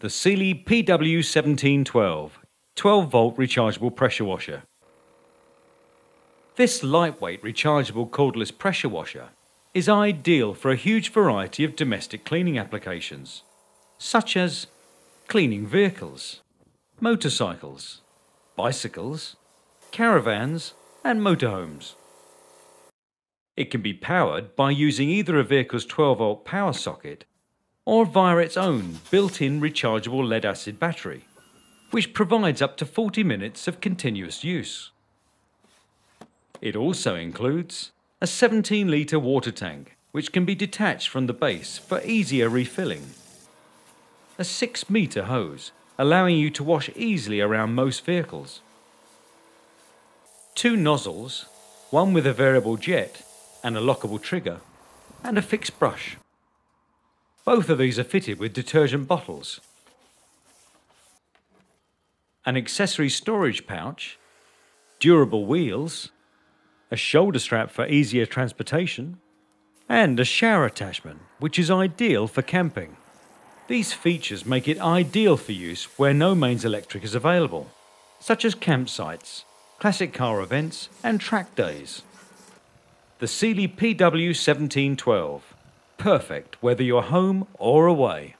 the Sealey PW1712 12-volt rechargeable pressure washer. This lightweight rechargeable cordless pressure washer is ideal for a huge variety of domestic cleaning applications, such as cleaning vehicles, motorcycles, bicycles, caravans and motorhomes. It can be powered by using either a vehicle's 12-volt power socket or via its own built-in rechargeable lead-acid battery, which provides up to 40 minutes of continuous use. It also includes a 17-litre water tank, which can be detached from the base for easier refilling, a 6-metre hose, allowing you to wash easily around most vehicles, 2 nozzles, one with a variable jet and a lockable trigger, and a fixed brush. Both of these are fitted with detergent bottles, an accessory storage pouch, durable wheels, a shoulder strap for easier transportation, and a shower attachment, which is ideal for camping. These features make it ideal for use where no mains electric is available, such as campsites, classic car events and track days. The Sealey PW1712, perfect whether you're home or away.